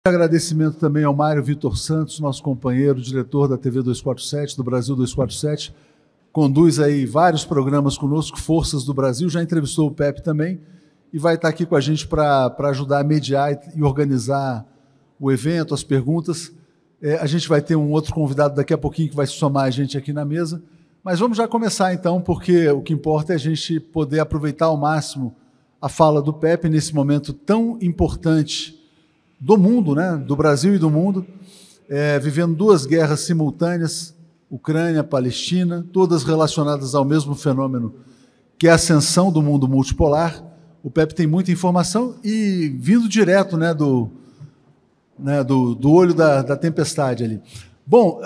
Agradecimento também ao Mário Vitor Santos, nosso companheiro, diretor da TV 247, do Brasil 247, conduz aí vários programas conosco, Forças do Brasil, já entrevistou o Pepe também, e vai estar aqui com a gente para ajudar a mediar e organizar o evento, as perguntas. A gente vai ter um outro convidado daqui a pouquinho que vai se somar a gente aqui na mesa, mas vamos já começar então, porque o que importa é a gente poder aproveitar ao máximo a fala do Pepe nesse momento tão importante do mundo, né? Do Brasil e do mundo, vivendo duas guerras simultâneas, Ucrânia, Palestina, todas relacionadas ao mesmo fenômeno, que é a ascensão do mundo multipolar. O Pepe tem muita informação e vindo direto, né, do olho da tempestade ali. Bom,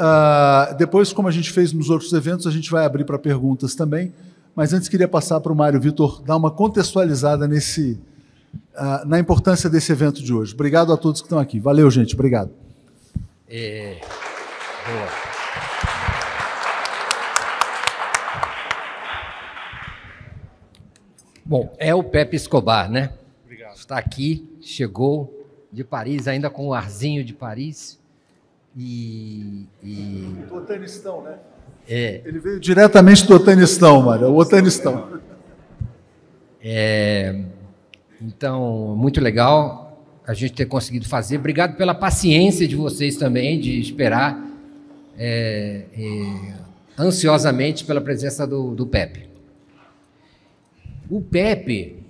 depois, como a gente fez nos outros eventos, a gente vai abrir para perguntas também, mas antes queria passar para o Mário Vitor dar uma contextualizada na importância desse evento de hoje. Obrigado a todos que estão aqui. Valeu, gente. Obrigado. Boa. Bom, é o Pepe Escobar, né? Obrigado. Está aqui, chegou de Paris, ainda com o arzinho de Paris. Do Otanistão, né? Ele veio diretamente do Otanistão, Mário. O Otanistão. Então, muito legal a gente ter conseguido fazer. Obrigado pela paciência de vocês também, de esperar ansiosamente pela presença do Pepe. O Pepe,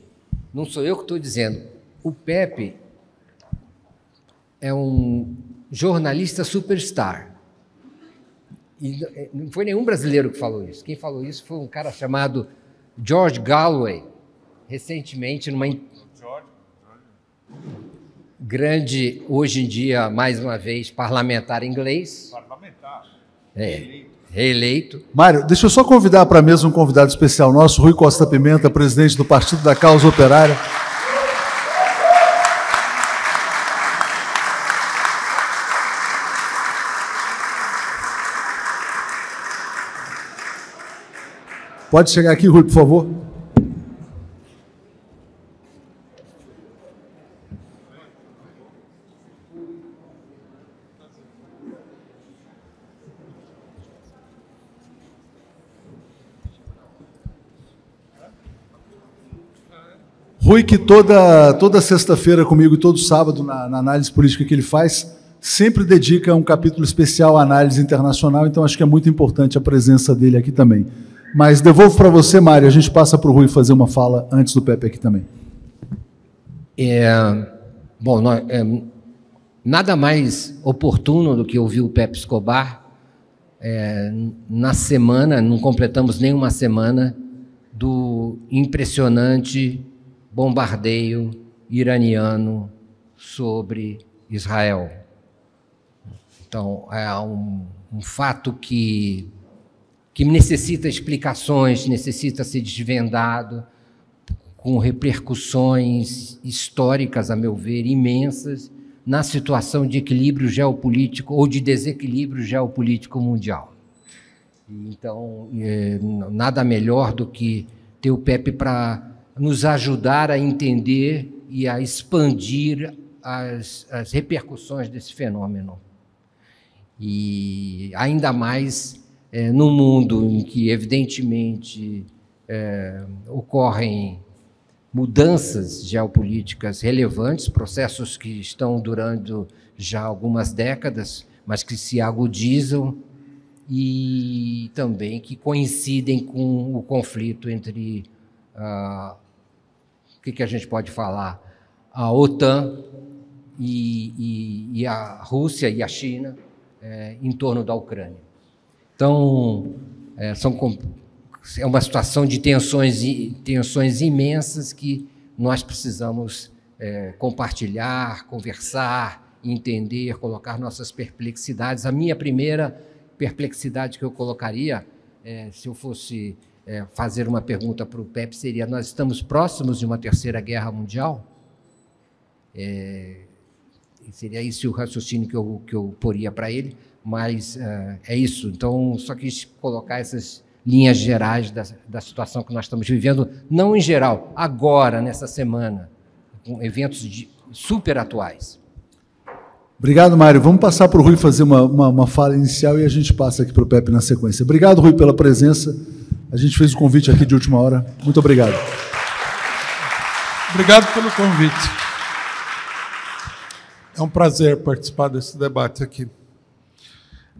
não sou eu que estou dizendo, o Pepe é um jornalista superstar. E não foi nenhum brasileiro que falou isso. Quem falou isso foi um cara chamado George Galloway, recentemente, numa grande, hoje em dia, mais uma vez, parlamentar inglês. Parlamentar? Reeleito. Mário, deixa eu só convidar para a mesa um convidado especial nosso, Rui Costa Pimenta, presidente do Partido da Causa Operária. Pode chegar aqui, Rui, por favor. Rui, que toda sexta-feira comigo e todo sábado na análise política que ele faz, sempre dedica um capítulo especial à análise internacional, então acho que é muito importante a presença dele aqui também. Mas devolvo para você, Mário, a gente passa para o Rui fazer uma fala antes do Pepe aqui também. Bom, nada mais oportuno do que ouvir o Pepe Escobar na semana, não completamos nem uma semana, do impressionante bombardeio iraniano sobre Israel. Então, é um fato que necessita explicações, necessita ser desvendado, com repercussões históricas, a meu ver, imensas, na situação de equilíbrio geopolítico ou de desequilíbrio geopolítico mundial. Então, nada melhor do que ter o Pepe para nos ajudar a entender e a expandir as repercussões desse fenômeno. E ainda mais num mundo em que, evidentemente, ocorrem mudanças geopolíticas relevantes, processos que estão durando já algumas décadas, mas que se agudizam e também que coincidem com o conflito entre o que a gente pode falar? A OTAN e a Rússia e a China em torno da Ucrânia. Então, é uma situação de tensões imensas que nós precisamos compartilhar, conversar, entender, colocar nossas perplexidades. A minha primeira perplexidade que eu colocaria, se eu fosse fazer uma pergunta para o Pepe, seria: nós estamos próximos de uma terceira guerra mundial? Seria esse o raciocínio que eu poria para ele, mas é isso. Então, só quis colocar essas linhas gerais da situação que nós estamos vivendo, não em geral, agora, nessa semana, com eventos super atuais. Obrigado, Mário. Vamos passar para o Rui fazer uma fala inicial e a gente passa aqui para o Pepe na sequência. Obrigado, Rui, pela presença. A gente fez o convite aqui de última hora. Muito obrigado. Obrigado pelo convite. É um prazer participar desse debate aqui.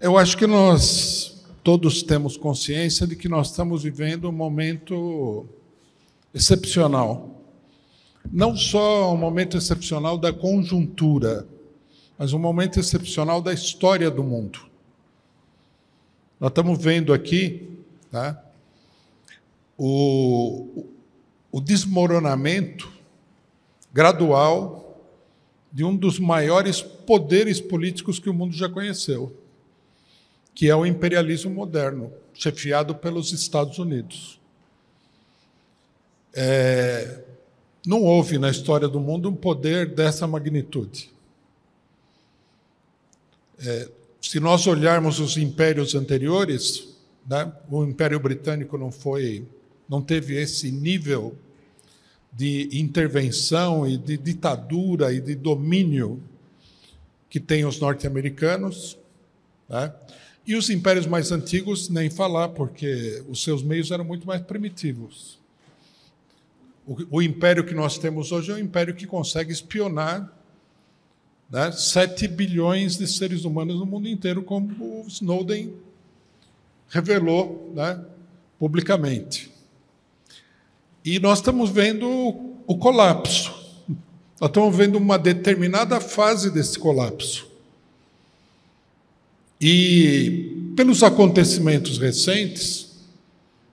Eu acho que nós todos temos consciência de que nós estamos vivendo um momento excepcional. Não só um momento excepcional da conjuntura, mas um momento excepcional da história do mundo. Nós estamos vendo aqui, tá, o desmoronamento gradual de um dos maiores poderes políticos que o mundo já conheceu, que é o imperialismo moderno, chefiado pelos Estados Unidos. Não houve na história do mundo um poder dessa magnitude. Se nós olharmos os impérios anteriores, né, o Império Britânico não teve esse nível de intervenção e de ditadura e de domínio que tem os norte-americanos, né? E os impérios mais antigos, nem falar, porque os seus meios eram muito mais primitivos. O império que nós temos hoje é um império que consegue espionar, né, 7 bilhões de seres humanos no mundo inteiro, como o Snowden revelou, né, publicamente. E nós estamos vendo o colapso. Nós estamos vendo uma determinada fase desse colapso. E, pelos acontecimentos recentes,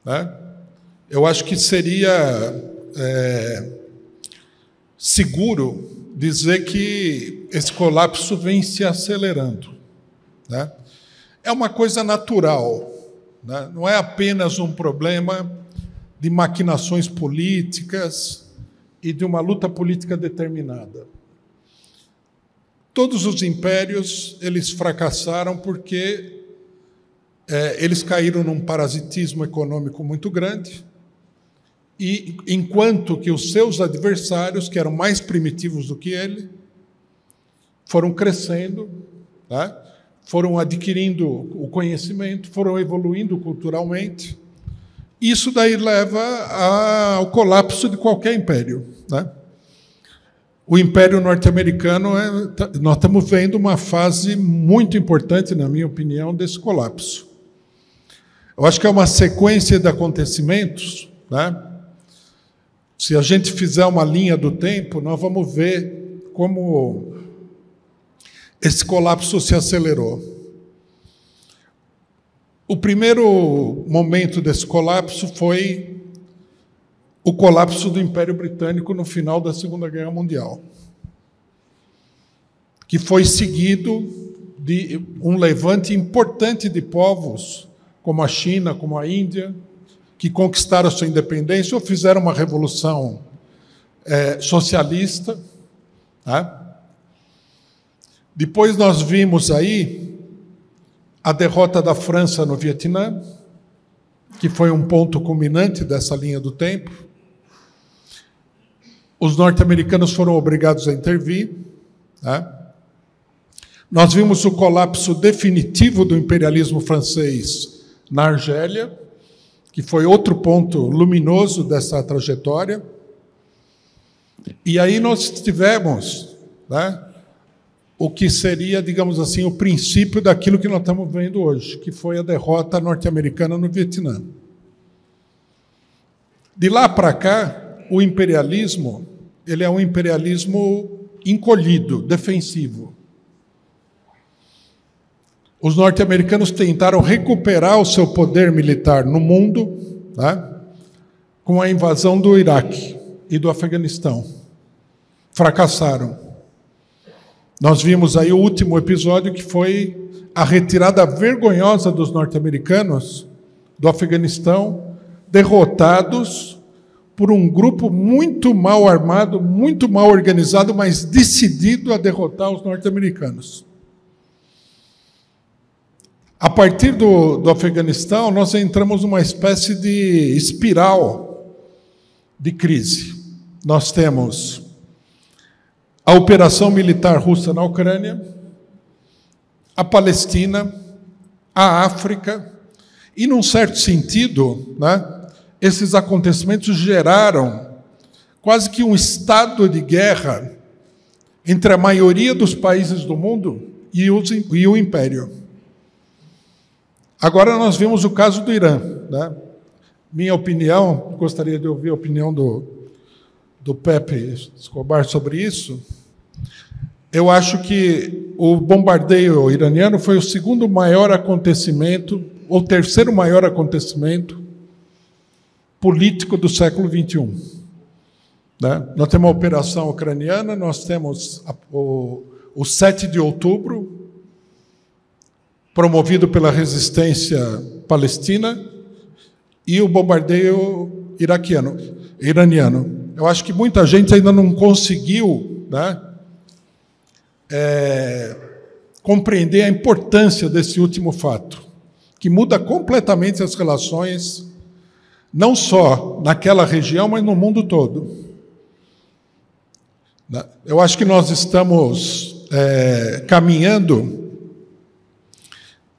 né, eu acho que seria seguro dizer que esse colapso vem se acelerando, né? É uma coisa natural, né? Não é apenas um problema de maquinações políticas e de uma luta política determinada. Todos os impérios, eles fracassaram porque eles caíram num parasitismo econômico muito grande, e enquanto que os seus adversários, que eram mais primitivos do que ele, foram crescendo, tá? Foram adquirindo o conhecimento, foram evoluindo culturalmente. Isso daí leva ao colapso de qualquer império, né? O Império Norte-Americano, nós estamos vendo uma fase muito importante, na minha opinião, desse colapso. Eu acho que é uma sequência de acontecimentos, né? Se a gente fizer uma linha do tempo, nós vamos ver como esse colapso se acelerou. O primeiro momento desse colapso foi o colapso do Império Britânico no final da Segunda Guerra Mundial, que foi seguido de um levante importante de povos, como a China, como a Índia, que conquistaram a sua independência ou fizeram uma revolução socialista, tá? Depois nós vimos aí a derrota da França no Vietnã, que foi um ponto culminante dessa linha do tempo. Os norte-americanos foram obrigados a intervir, tá? Nós vimos o colapso definitivo do imperialismo francês na Argélia, que foi outro ponto luminoso dessa trajetória. E aí nós tivemos, né, o que seria, digamos assim, o princípio daquilo que nós estamos vendo hoje, que foi a derrota norte-americana no Vietnã. De lá para cá, o imperialismo, ele é um imperialismo encolhido, defensivo. Os norte-americanos tentaram recuperar o seu poder militar no mundo, tá, com a invasão do Iraque e do Afeganistão. Fracassaram. Nós vimos aí o último episódio, que foi a retirada vergonhosa dos norte-americanos do Afeganistão, derrotados por um grupo muito mal armado, muito mal organizado, mas decidido a derrotar os norte-americanos. A partir do Afeganistão, nós entramos numa espécie de espiral de crise. Nós temos a operação militar russa na Ucrânia, a Palestina, a África, e, num certo sentido, né, esses acontecimentos geraram quase que um estado de guerra entre a maioria dos países do mundo e o Império. Agora nós vimos o caso do Irã, né? Minha opinião, gostaria de ouvir a opinião do Pepe Escobar sobre isso. Eu acho que o bombardeio iraniano foi o segundo maior acontecimento, ou terceiro maior acontecimento político do século XXI. Né? Nós temos a operação ucraniana, nós temos o 7 de outubro, promovido pela resistência palestina, e o bombardeio iraniano. Eu acho que muita gente ainda não conseguiu, né, compreender a importância desse último fato, que muda completamente as relações, não só naquela região, mas no mundo todo. Eu acho que nós estamos caminhando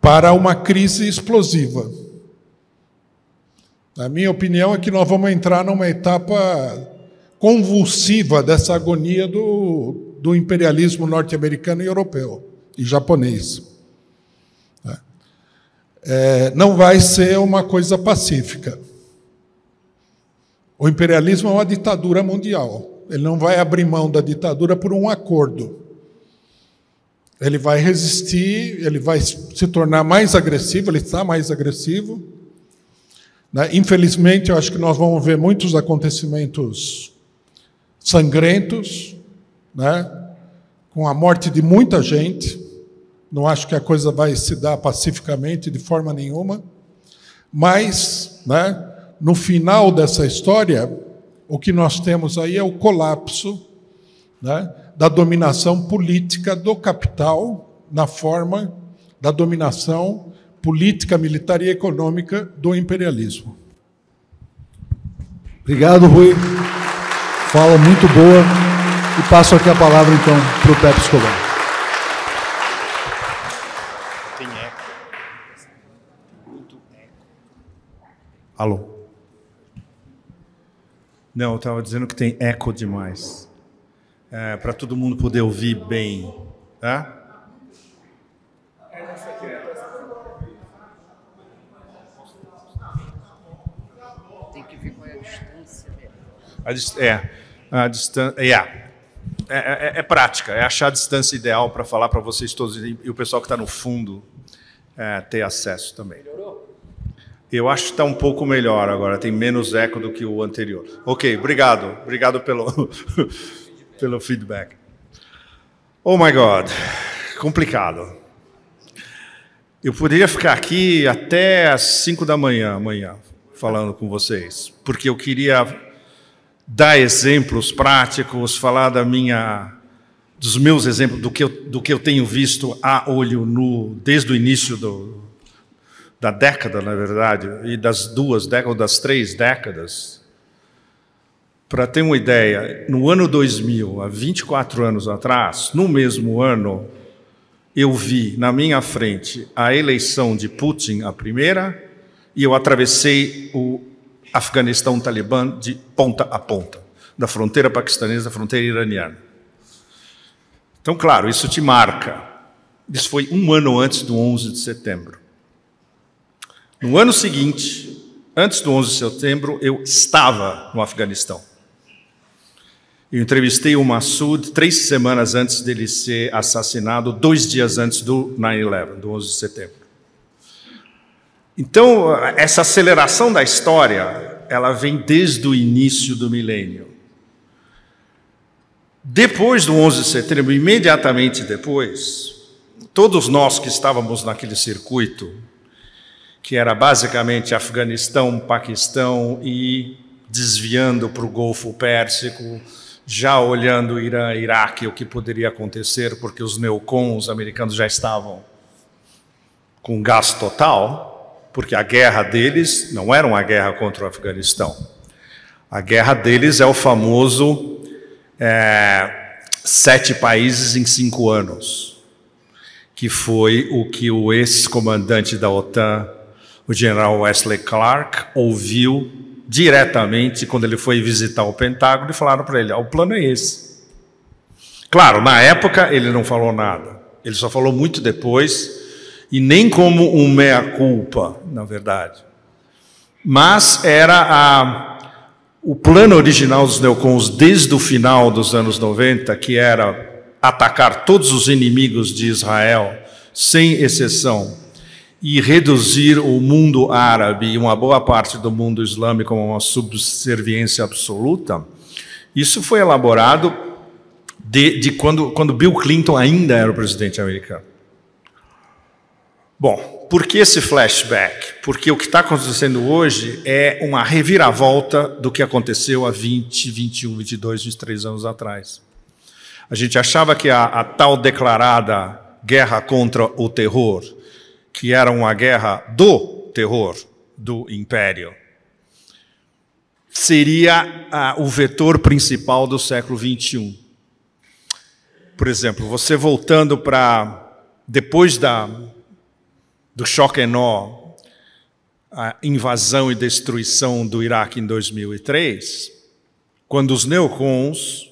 para uma crise explosiva. A minha opinião é que nós vamos entrar numa etapa convulsiva dessa agonia do imperialismo norte-americano e europeu, e japonês. Não vai ser uma coisa pacífica. O imperialismo é uma ditadura mundial. Ele não vai abrir mão da ditadura por um acordo. Ele vai resistir, ele vai se tornar mais agressivo, ele está mais agressivo. Né? Infelizmente, eu acho que nós vamos ver muitos acontecimentos sangrentos, né? Com a morte de muita gente. Não acho que a coisa vai se dar pacificamente de forma nenhuma. Mas, né, no final dessa história, o que nós temos aí é o colapso, né, da dominação política do capital na forma da dominação política, militar e econômica do imperialismo. Obrigado, Rui. Fala muito boa. E passo aqui a palavra, então, para o Pepe Escobar. Tem eco. Muito eco. Alô? Não, eu estava dizendo que tem eco demais. Para todo mundo poder ouvir bem. Tá? Tem que ver qual é a distância. A distância. É prática, é achar a distância ideal para falar para vocês todos e o pessoal que está no fundo ter acesso também. Melhorou? Eu acho que está um pouco melhor agora, tem menos eco do que o anterior. Ok, obrigado pelo feedback. Oh my God, complicado. Eu poderia ficar aqui até às 5 da manhã amanhã falando com vocês, porque eu queria dar exemplos práticos, falar dos meus exemplos, do que eu tenho visto a olho nu desde o início da década, na verdade, e das 2 décadas, das 3 décadas. Para ter uma ideia, no ano 2000, há 24 anos atrás, no mesmo ano, eu vi na minha frente a eleição de Putin, a primeira, e eu atravessei o Afeganistão Talibã de ponta a ponta, da fronteira paquistanesa à fronteira iraniana. Então, claro, isso te marca. Isso foi um ano antes do 11 de setembro. No ano seguinte, antes do 11 de setembro, eu estava no Afeganistão. Eu entrevistei o Massoud 3 semanas antes dele ser assassinado, 2 dias antes do 9/11, do 11 de setembro. Então, essa aceleração da história, ela vem desde o início do milênio. Depois do 11 de setembro, imediatamente depois, todos nós que estávamos naquele circuito, que era basicamente Afeganistão, Paquistão e desviando para o Golfo Pérsico, já olhando Irã, Iraque, o que poderia acontecer, porque os neocons, os americanos já estavam com gás total, porque a guerra deles não era uma guerra contra o Afeganistão. A guerra deles é o famoso 7 países em 5 anos, que foi o que o ex-comandante da OTAN, o general Wesley Clark, ouviu diretamente quando ele foi visitar o Pentágono e falaram para ele: o plano é esse. Claro, na época ele não falou nada, ele só falou muito depois, e nem como um meia-culpa, na verdade. Mas era o plano original dos neocons desde o final dos anos 90, que era atacar todos os inimigos de Israel, sem exceção, e reduzir o mundo árabe e uma boa parte do mundo islâmico a uma subserviência absoluta. Isso foi elaborado de quando Bill Clinton ainda era o presidente americano. Bom, por que esse flashback? Porque o que está acontecendo hoje é uma reviravolta do que aconteceu há 20, 21, 22, 23 anos atrás. A gente achava que a tal declarada guerra contra o terror, que era uma guerra do terror do Império, seria o vetor principal do século XXI. Por exemplo, você voltando para depois do choque nó, a invasão e destruição do Iraque em 2003, quando os neocons,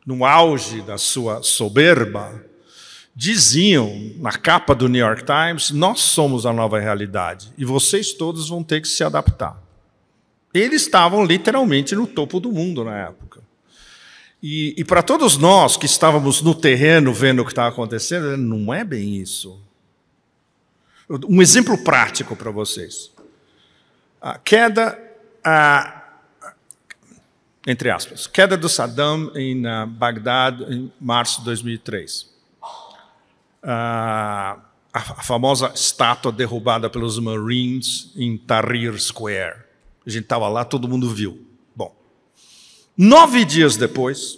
no auge da sua soberba, diziam na capa do New York Times: nós somos a nova realidade e vocês todos vão ter que se adaptar. Eles estavam literalmente no topo do mundo na época. E para todos nós que estávamos no terreno vendo o que estava acontecendo, não é bem isso. Um exemplo prático para vocês. A queda, entre aspas, queda do Saddam em Bagdad em março de 2003. A famosa estátua derrubada pelos Marines em Tahrir Square. A gente estava lá, todo mundo viu. Bom, 9 dias depois,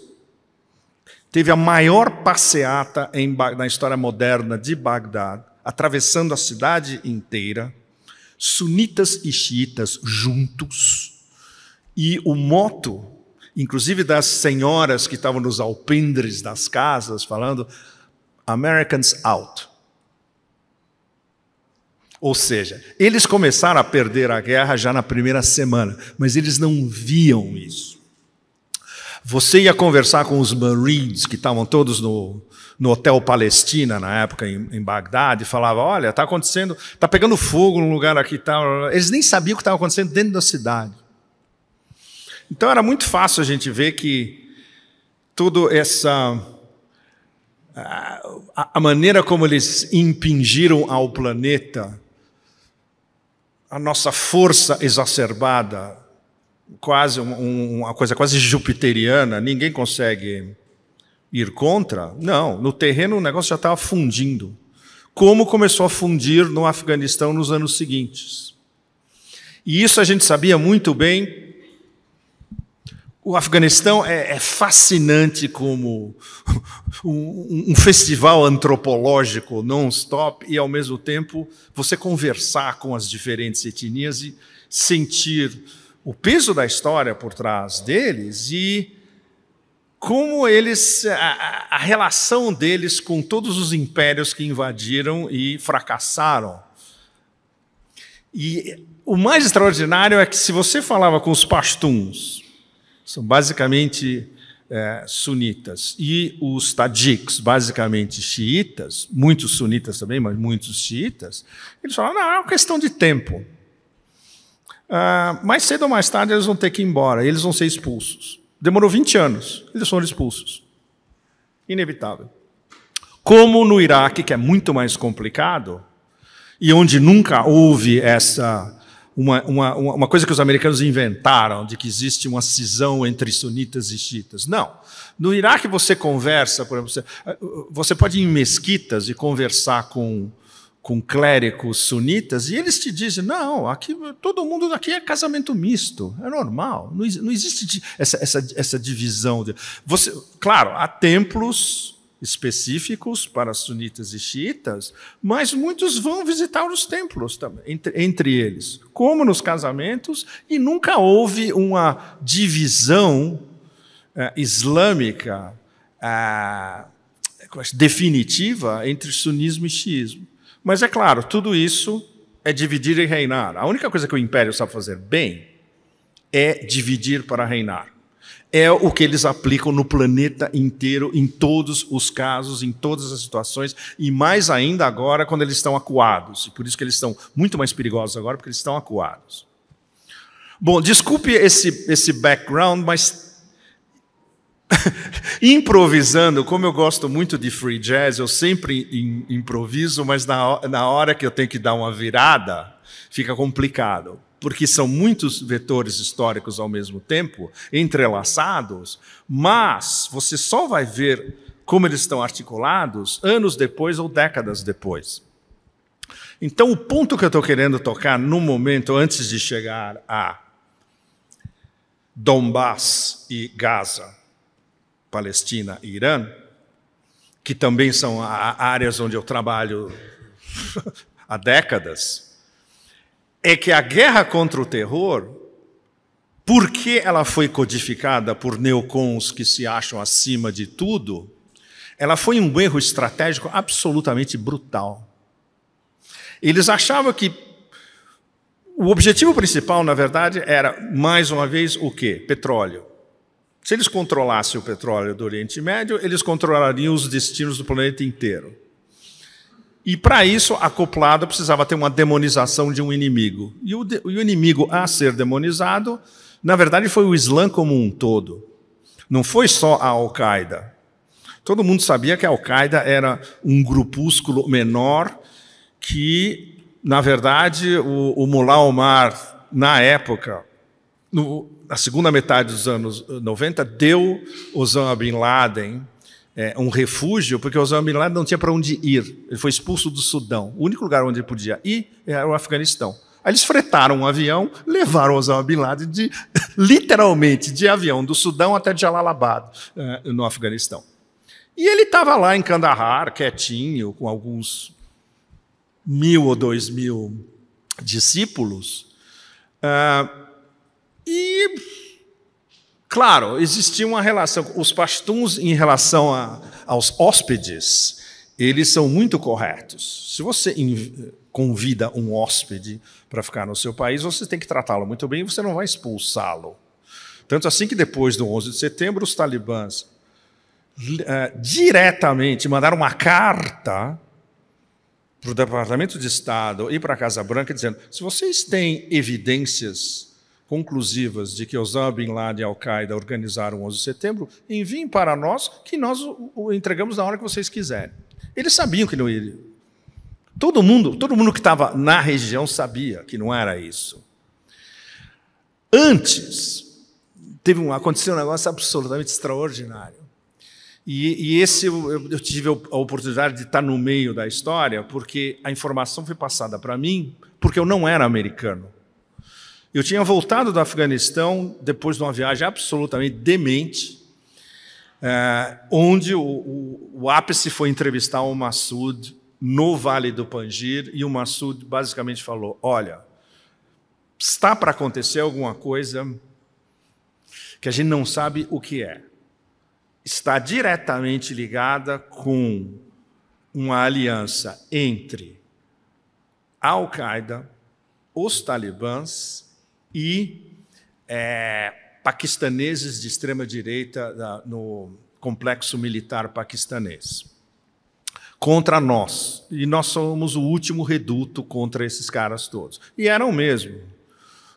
teve a maior passeata na história moderna de Bagdad, atravessando a cidade inteira, sunitas e xiitas juntos, e o moto, inclusive das senhoras que estavam nos alpendres das casas, falando Americans out. Ou seja, eles começaram a perder a guerra já na primeira semana, mas eles não viam isso. Você ia conversar com os Marines, que estavam todos no Hotel Palestina, na época, em Bagdad, e falava: olha, está acontecendo, está pegando fogo num lugar aqui e tal. Eles nem sabiam o que estava acontecendo dentro da cidade. Então era muito fácil a gente ver que toda essa... a maneira como eles impingiram ao planeta a nossa força exacerbada, quase uma coisa quase jupiteriana, ninguém consegue ir contra. Não, no terreno o negócio já estava fundindo. Como começou a fundir no Afeganistão nos anos seguintes. E isso a gente sabia muito bem. O Afeganistão é fascinante como um festival antropológico non-stop e, ao mesmo tempo, você conversar com as diferentes etnias e sentir o peso da história por trás deles e como eles, a relação deles com todos os impérios que invadiram e fracassaram. E o mais extraordinário é que, se você falava com os pashtuns, são basicamente sunitas, e os tajiks, basicamente xiitas, muitos sunitas também, mas muitos xiitas, eles falavam: não, é uma questão de tempo. Mais cedo ou mais tarde eles vão ter que ir embora, eles vão ser expulsos. Demorou 20 anos, eles foram expulsos. Inevitável. Como no Iraque, que é muito mais complicado, e onde nunca houve uma coisa que os americanos inventaram, de que existe uma cisão entre sunitas e xiitas. Não. No Iraque você conversa, por exemplo, você pode ir em mesquitas e conversar com clérigos sunitas, e eles te dizem: não, aqui, todo mundo aqui é casamento misto, é normal, não existe essa divisão. Claro, há templos específicos para sunitas e xiitas, mas muitos vão visitar os templos também, entre eles, como nos casamentos, e nunca houve uma divisão islâmica definitiva entre sunismo e xiismo. Mas é claro, tudo isso é dividir e reinar. A única coisa que o império sabe fazer bem é dividir para reinar. É o que eles aplicam no planeta inteiro, em todos os casos, em todas as situações, e mais ainda agora quando eles estão acuados. E por isso que eles estão muito mais perigosos agora, porque eles estão acuados. Bom, desculpe esse background, mas improvisando, como eu gosto muito de free jazz, eu sempre improviso, mas na hora que eu tenho que dar uma virada, fica complicado. Porque são muitos vetores históricos ao mesmo tempo, entrelaçados, mas você só vai ver como eles estão articulados anos depois ou décadas depois. Então, o ponto que eu estou querendo tocar no momento, antes de chegar a Donbass e Gaza, Palestina e Irã, que também são áreas onde eu trabalho há décadas, é que a guerra contra o terror, porque ela foi codificada por neocons que se acham acima de tudo, ela foi um erro estratégico absolutamente brutal. Eles achavam que o objetivo principal, na verdade, era, mais uma vez, o quê? Petróleo. Se eles controlassem o petróleo do Oriente Médio, eles controlariam os destinos do planeta inteiro. E, para isso, acoplado, precisava ter uma demonização de um inimigo. E o inimigo a ser demonizado, na verdade, foi o Islã como um todo. Não foi só a Al-Qaeda. Todo mundo sabia que a Al-Qaeda era um grupúsculo menor que, na verdade, o Mullah Omar, na época, na segunda metade dos anos 90, deu Osama Bin Laden um refúgio, porque Osama Bin Laden não tinha para onde ir. Ele foi expulso do Sudão. O único lugar onde ele podia ir era o Afeganistão. Aí eles fretaram um avião, levaram Osama Bin Laden literalmente de avião do Sudão até Jalalabad, no Afeganistão. E ele estava lá em Kandahar, quietinho, com alguns 1.000 ou 2.000 discípulos. Claro, existia uma relação. Os pashtuns, em relação aos hóspedes, eles são muito corretos. Se você convida um hóspede para ficar no seu país, você tem que tratá-lo muito bem e você não vai expulsá-lo. Tanto assim que depois do 11 de setembro, os talibãs diretamente mandaram uma carta para o Departamento de Estado e para a Casa Branca dizendo: se vocês têm evidências conclusivas de que Osama Bin Laden e Al-Qaeda organizaram o 11 de setembro, enviem para nós, que nós o entregamos na hora que vocês quiserem. Eles sabiam que não iria. Todo mundo que estava na região sabia que não era isso. Antes, aconteceu um negócio absolutamente extraordinário. E esse eu tive a oportunidade de estar no meio da história, porque a informação foi passada para mim, porque eu não era americano. Eu tinha voltado do Afeganistão depois de uma viagem absolutamente demente, onde o ápice foi entrevistar o Massoud no Vale do Panjir, e o Massoud basicamente falou: olha, está para acontecer alguma coisa que a gente não sabe o que é. Está diretamente ligada com uma aliança entre a Al-Qaeda, os talibãs e paquistaneses de extrema-direita no complexo militar paquistanês, contra nós. E nós somos o último reduto contra esses caras todos. E eram mesmo.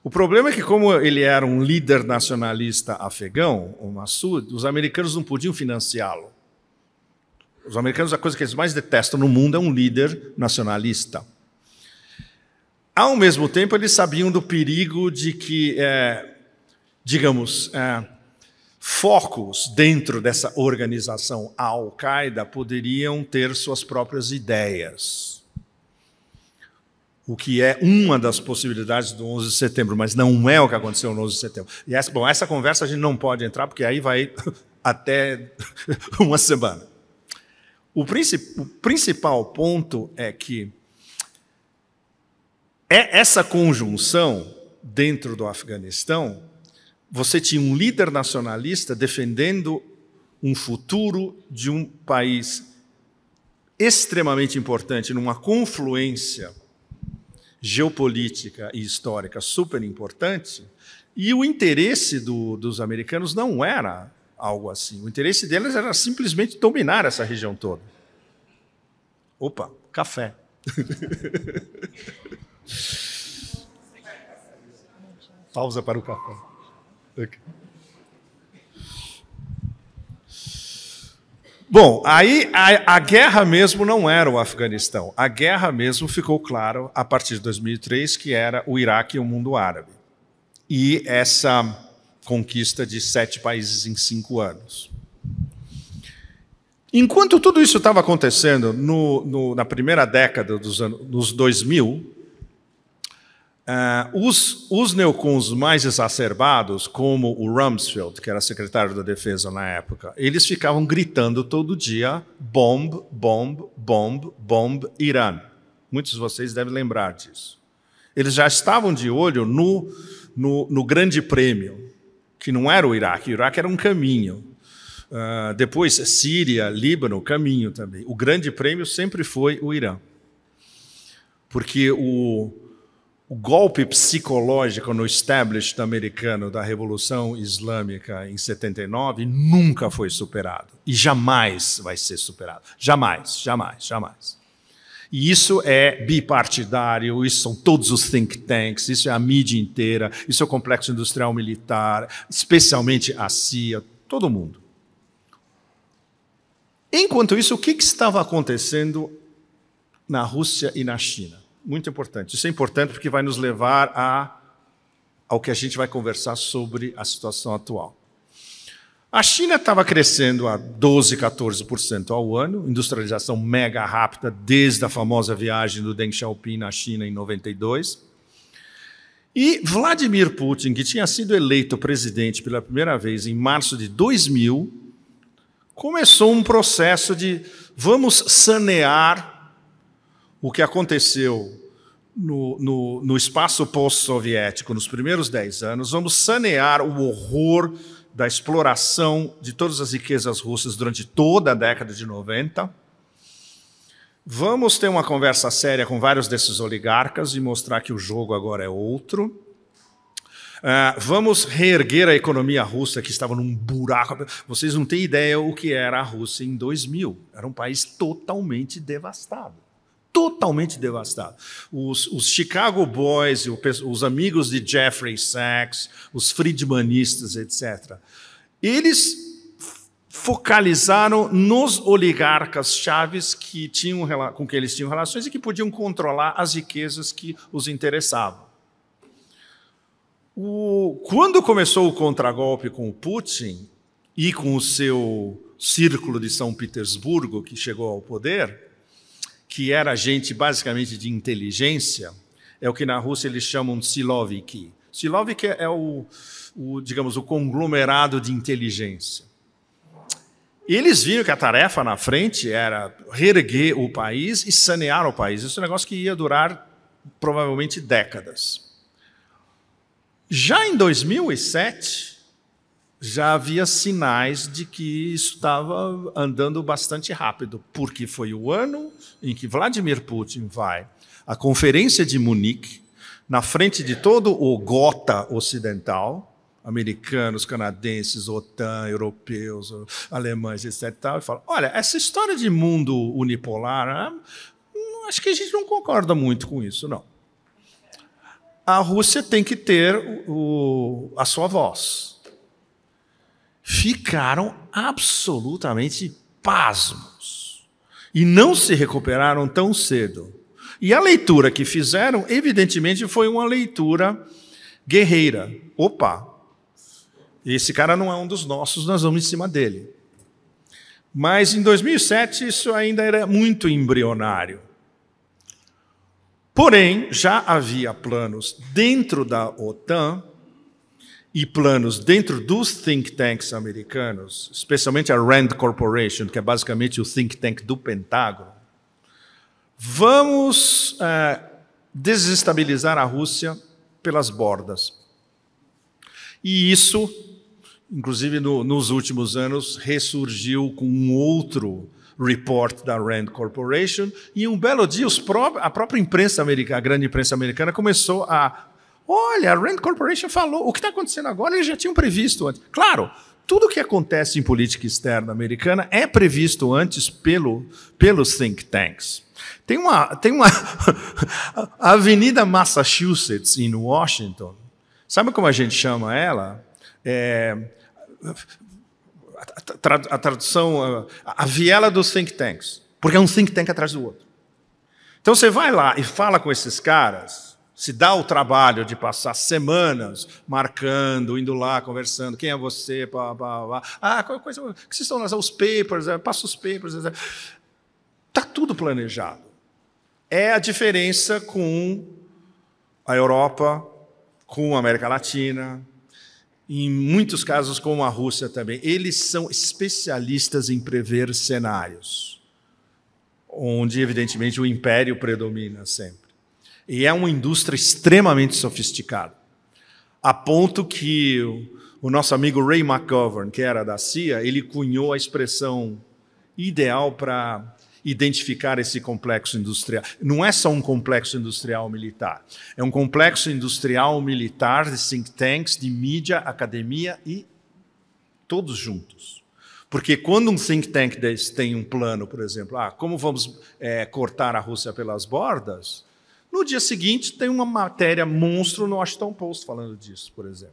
O problema é que, como ele era um líder nacionalista afegão, o Massoud, os americanos não podiam financiá-lo. Os americanos, a coisa que eles mais detestam no mundo é um líder nacionalista. Ao mesmo tempo, eles sabiam do perigo de que, focos dentro dessa organização Al-Qaeda poderiam ter suas próprias ideias. O que é uma das possibilidades do 11 de setembro, mas não é o que aconteceu no 11 de setembro. E essa conversa a gente não pode entrar, porque aí vai até uma semana. O principal ponto é que essa conjunção dentro do Afeganistão, você tinha um líder nacionalista defendendo um futuro de um país extremamente importante, numa confluência geopolítica e histórica super importante, e o interesse dos americanos não era algo assim. O interesse deles era simplesmente dominar essa região toda. Opa, café. Pausa para o café. Okay. Bom, aí a guerra mesmo não era o Afeganistão. A guerra mesmo ficou claro a partir de 2003 que era o Iraque e o mundo árabe. E essa conquista de 7 países em 5 anos. Enquanto tudo isso estava acontecendo na primeira década dos 2000, os neocons mais exacerbados, como o Rumsfeld, que era secretário da Defesa na época, eles ficavam gritando todo dia, bomb, bomb, bomb, bomb, Irã. Muitos de vocês devem lembrar disso. Eles já estavam de olho no Grande Prêmio, que não era o Iraque era um caminho. Depois, Síria, Líbano, caminho também. O Grande Prêmio sempre foi o Irã. Porque o golpe psicológico no establishment americano da Revolução Islâmica em 79 nunca foi superado. E jamais vai ser superado. Jamais, jamais, jamais. E isso é bipartidário, isso são todos os think tanks, isso é a mídia inteira, isso é o complexo industrial militar, especialmente a CIA, todo mundo. Enquanto isso, o que estava acontecendo na Rússia e na China? Muito importante. Isso é importante porque vai nos levar ao que a gente vai conversar sobre a situação atual. A China estava crescendo a 12%, 14% ao ano, industrialização mega rápida, desde a famosa viagem do Deng Xiaoping na China em 92. E Vladimir Putin, que tinha sido eleito presidente pela primeira vez em março de 2000, começou um processo de vamos sanear o que aconteceu no espaço pós-soviético nos primeiros 10 anos, vamos sanear o horror da exploração de todas as riquezas russas durante toda a década de 90. Vamos ter uma conversa séria com vários desses oligarcas e mostrar que o jogo agora é outro. Vamos reerguer a economia russa, que estava num buraco. Vocês não têm ideia o que era a Rússia em 2000. Era um país totalmente devastado. Totalmente devastado. Os Chicago Boys, os amigos de Jeffrey Sachs, os friedmanistas, etc., eles focalizaram nos oligarcas chaves com que eles tinham relações e que podiam controlar as riquezas que os interessavam. Quando começou o contragolpe com o Putin e com o seu círculo de São Petersburgo, que chegou ao poder, que era gente basicamente de inteligência, é o que na Rússia eles chamam de Siloviki. Siloviki é digamos, o conglomerado de inteligência. Eles viram que a tarefa na frente era reerguer o país e sanear o país. Isso é um negócio que ia durar provavelmente décadas. Já em 2007, já havia sinais de que isso estava andando bastante rápido, porque foi o ano em que Vladimir Putin vai à Conferência de Munique, na frente de todo o GOTA ocidental, americanos, canadenses, OTAN, europeus, alemães, etc., e fala, olha, essa história de mundo unipolar, acho que a gente não concorda muito com isso, não. A Rússia tem que ter a sua voz. Ficaram absolutamente pasmos e não se recuperaram tão cedo. E a leitura que fizeram, evidentemente, foi uma leitura guerreira. Opa, esse cara não é um dos nossos, nós vamos em cima dele. Mas em 2007 isso ainda era muito embrionário. Porém, já havia planos dentro da OTAN e planos dentro dos think tanks americanos, especialmente a Rand Corporation, que é basicamente o think tank do Pentágono. Vamos desestabilizar a Rússia pelas bordas. E isso, inclusive nos últimos anos, ressurgiu com um outro report da Rand Corporation, e um belo dia a própria imprensa americana, a grande imprensa americana, começou a... Olha, a Rand Corporation falou, o que está acontecendo agora eles já tinham previsto antes. Claro, tudo o que acontece em política externa americana é previsto antes pelos think tanks. Tem uma a Avenida Massachusetts, em Washington, sabe como a gente chama ela? A tradução, a viela dos think tanks, porque é um think tank atrás do outro. Então você vai lá e fala com esses caras, se dá o trabalho de passar semanas marcando, indo lá, conversando, quem é você, qual coisa, o que vocês estão lá, os papers, passa os papers, está tudo planejado. É a diferença com a Europa, com a América Latina, em muitos casos com a Rússia também. Eles são especialistas em prever cenários, onde, evidentemente, o império predomina sempre. E é uma indústria extremamente sofisticada, a ponto que o nosso amigo Ray McGovern, que era da CIA, ele cunhou a expressão ideal para identificar esse complexo industrial. Não é só um complexo industrial militar, é um complexo industrial militar de think tanks, de mídia, academia e todos juntos. Porque quando um think tank desse tem um plano, por exemplo, como vamos cortar a Rússia pelas bordas, no dia seguinte tem uma matéria monstro no Washington Post falando disso, por exemplo.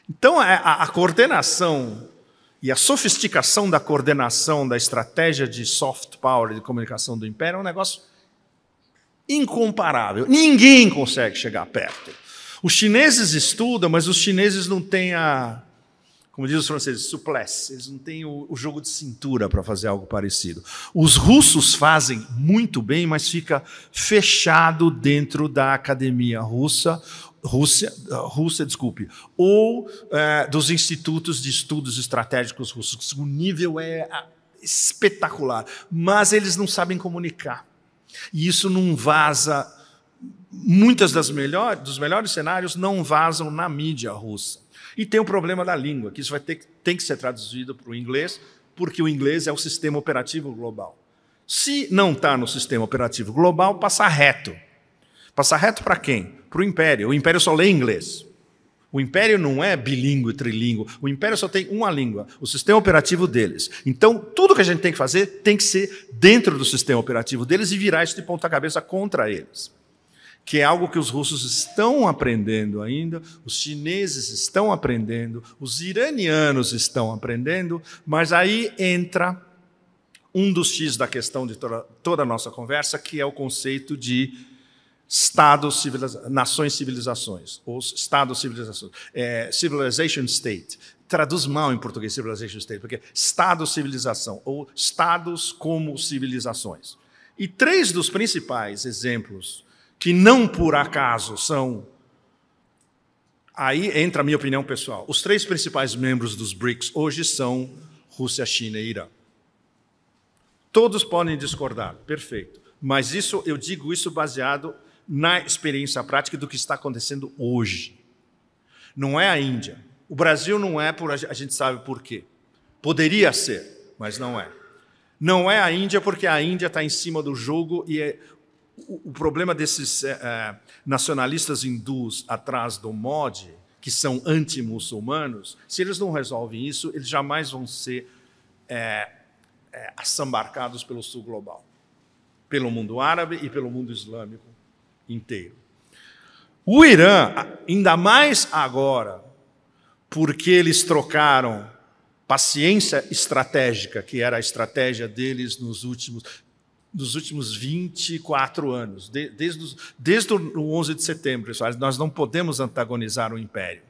Então a coordenação e a sofisticação da coordenação da estratégia de soft power, de comunicação do Império, é um negócio incomparável. Ninguém consegue chegar perto. Os chineses estudam, mas os chineses não têm como dizem os franceses, souplesse. Eles não têm o jogo de cintura para fazer algo parecido. Os russos fazem muito bem, mas fica fechado dentro da academia Rússia, ou dos institutos de estudos estratégicos russos. O nível é espetacular, mas eles não sabem comunicar. E isso não vaza. Muitas dos melhores cenários não vazam na mídia russa. E tem o problema da língua, que isso tem que ser traduzido para o inglês, porque o inglês é o sistema operativo global. Se não está no sistema operativo global, passa reto. Passa reto para quem? Para o Império. O Império só lê inglês. O Império não é bilíngue, trilíngue. O Império só tem uma língua, o sistema operativo deles. Então, tudo que a gente tem que fazer tem que ser dentro do sistema operativo deles e virar isso de ponta cabeça contra eles. Que é algo que os russos estão aprendendo ainda, os chineses estão aprendendo, os iranianos estão aprendendo, mas aí entra um dos X da questão de toda a nossa conversa, que é o conceito de nações civilizações, ou Estados civilizações, civilization state. Traduz mal em português civilization state, porque Estado civilização, ou Estados como civilizações. E 3 dos principais exemplos, que não por acaso são... Aí entra a minha opinião pessoal. Os 3 principais membros dos BRICS hoje são Rússia, China e Irã. Todos podem discordar, perfeito. Mas eu digo isso baseado na experiência prática do que está acontecendo hoje. Não é a Índia. O Brasil não é, a gente sabe por quê. Poderia ser, mas não é. Não é a Índia porque a Índia está em cima do jogo e o problema desses nacionalistas hindus atrás do Modi, que são anti-muçulmanos, se eles não resolvem isso, eles jamais vão ser assambarcados pelo sul global, pelo mundo árabe e pelo mundo islâmico inteiro. O Irã, ainda mais agora, porque eles trocaram paciência estratégica, que era a estratégia deles nos últimos 24 anos, desde o 11 de setembro, nós não podemos antagonizar o Império.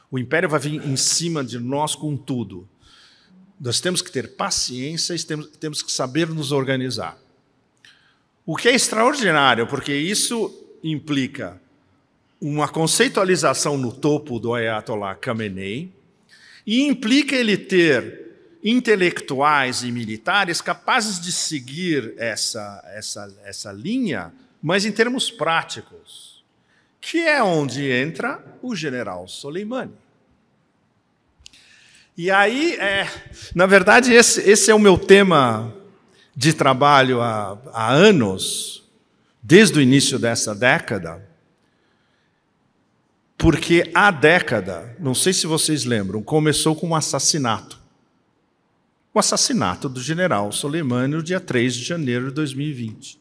O Império vai vir em cima de nós com tudo. Nós temos que ter paciência e temos que saber nos organizar. O que é extraordinário, porque isso implica uma conceitualização no topo do Ayatollah Khamenei e implica ele ter intelectuais e militares capazes de seguir essa linha, mas em termos práticos, que é onde entra o general Soleimani. E aí, na verdade, esse é o meu tema de trabalho há anos, desde o início dessa década, porque a década, não sei se vocês lembram, começou com um assassinato. O assassinato do general Soleimani no dia 3 de janeiro de 2020.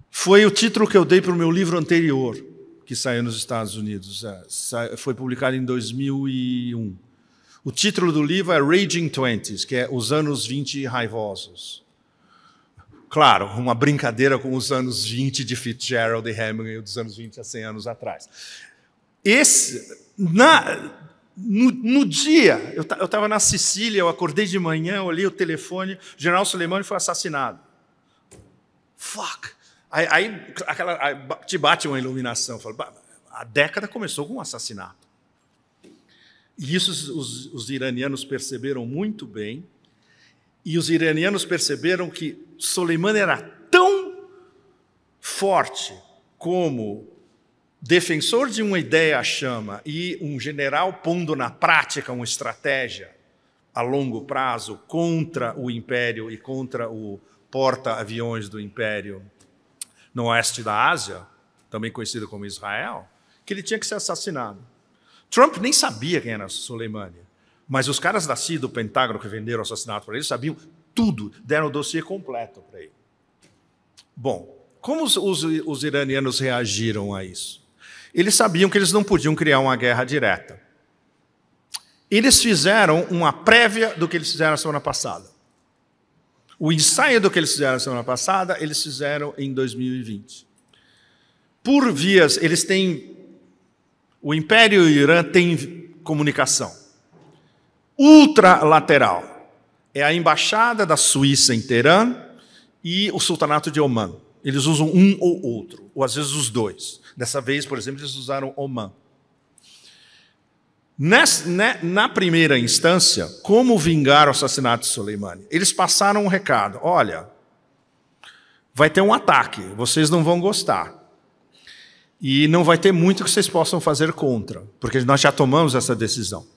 Foi o título que eu dei para o meu livro anterior, que saiu nos Estados Unidos. Foi publicado em 2001. O título do livro é Raging Twenties, que é Os Anos 20 Raivosos. Claro, uma brincadeira com os anos 20 de Fitzgerald e Hemingway, dos anos 20 a 100 anos atrás. No dia, eu estava na Sicília, eu acordei de manhã, olhei o telefone, o general Soleimani foi assassinado. Fuck! Aí te bate uma iluminação. Falo, a década começou com um assassinato. E isso os iranianos perceberam muito bem. E os iranianos perceberam que Soleimani era tão forte como defensor de uma ideia à chama e um general pondo na prática uma estratégia a longo prazo contra o império e contra o porta-aviões do império no oeste da Ásia, também conhecido como Israel, que ele tinha que ser assassinado. Trump nem sabia quem era Soleimani, mas os caras da CIA, do Pentágono, que venderam o assassinato para ele, sabiam tudo, deram o dossiê completo para ele. Bom, como os iranianos reagiram a isso? Eles sabiam que eles não podiam criar uma guerra direta. Eles fizeram uma prévia do que eles fizeram na semana passada. O ensaio do que eles fizeram na semana passada, eles fizeram em 2020. Por vias, eles têm... O Império e o Irã têm comunicação. Ultralateral. É a embaixada da Suíça em Teherã e o Sultanato de Omã. Eles usam um ou outro, ou às vezes os dois. Dessa vez, por exemplo, eles usaram Omã. Na primeira instância, como vingar o assassinato de Soleimani? Eles passaram um recado. Olha, vai ter um ataque, vocês não vão gostar. E não vai ter muito que vocês possam fazer contra, porque nós já tomamos essa decisão.